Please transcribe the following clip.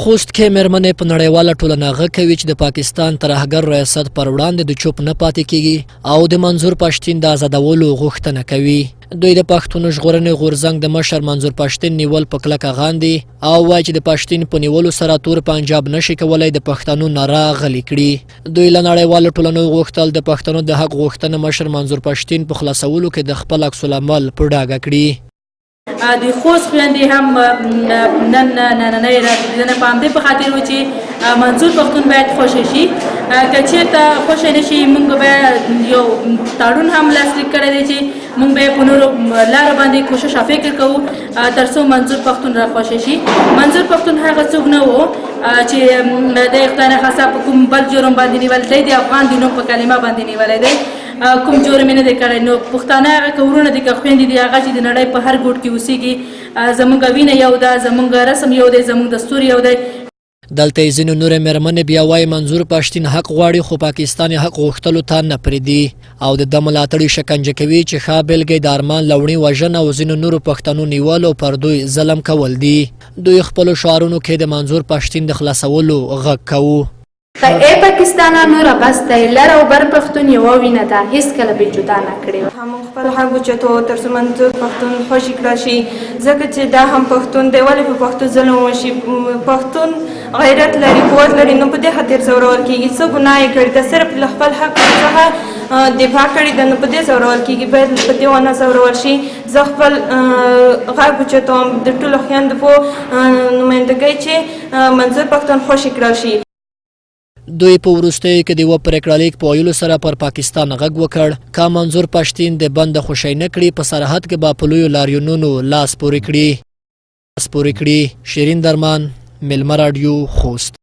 خوست کې مېرمنې په نړیواله ټولنه غږ کوي چې د پاکستان ترهګر ریاست پر وړاندې د چوپ نه پاتې کېږي او د منظور پښتين د ازادولو غوښتنه کوي. دوی د پښتون ژغورنې غورځنګ د مشر منظور پښتين نیول په کلکه غاندي او وایي چې د پښتين په نیولو سره تور پنجاب نشي کولای د پښتنو ناره غلي کړي. دوی له نړیواله ټولنې غوښتل د پښتنو د حق غوښتنه مشر منظور پښتين په خلاصولو کې د خپل عکس العمل په ډاګه کړي. د خوست خویندې هم نننۍ راځي په همدې په خاطر و چې منظور پښتون باید خوشی شي. که چېرته خوشی نه شي موږ به یو تړون هم لاسلیک کړی دی چې موږ به په نورو لارو باندې کوشش او فکر کوو تر څو منظور پښتون را خوشی شي. منظور پښتون هغه څوک نه و چې د خدای نخواسته په کوم بل جرم باندې نیول دی، د افغان د نوم په کلمه باندې نیولی دی، کوم جرم نه دی کړی. نو پښتانه هغه که ورونه دي که خویندې دي هغه چې د نړۍ په هر ګوټ کې اوسېږي، زموږ وینه یو ده، زموږ رسم یو دی، زموږ دستور یو دی. دلته ځینې نورې مېرمنې بیا وایي منظور پښتين حق غواړي خو پاکستان حق غوښتلو ته نه پرېږدي او د ده ملاتړي شکنجه کوي چې ښه بېلګه د ارمان لوڼې وژنه او ځینو نورو پښتنو نیول او پر دوی ظلم کول دي. دوی خپلو شعارونو کې د منظور پښتين د خلاصولو غږ کوو. ای پاکستانانو را بسته لر او بر پښتون یوه وینه ده، هېڅکله به جدا نه کړې. همون خپل حق اوچتو تر څو منظور پښتون خوشي کړه شي، ځکه چې دا هم پښتون دی. ولې په پښتو ظلم وشي؟ پښتون غیرت لري، قوت لري، نو په دې خاطر ځورول کېږي. څه ګناه یې کړې ده، صرف له خپل حق څخه دفاع کړې ده، نو په دې ځورول کېږي. باید په دې ونه ځورول شي. زه خپل غږ اوچتوم د ټولو خویندو په نمایندګۍ چې منظور پښتون خوشي کړل شي. دوی په وروستیو کې د یوه پرېکړه لیک په ویلو سره پر پاکستان غږ وکړ که منظور پښتين د بنده خوشی نه کړي په سرحد کې به په لویو لاریونونو لاس پورې کړي. شیرین درمان، میلمه راډیو، خوست.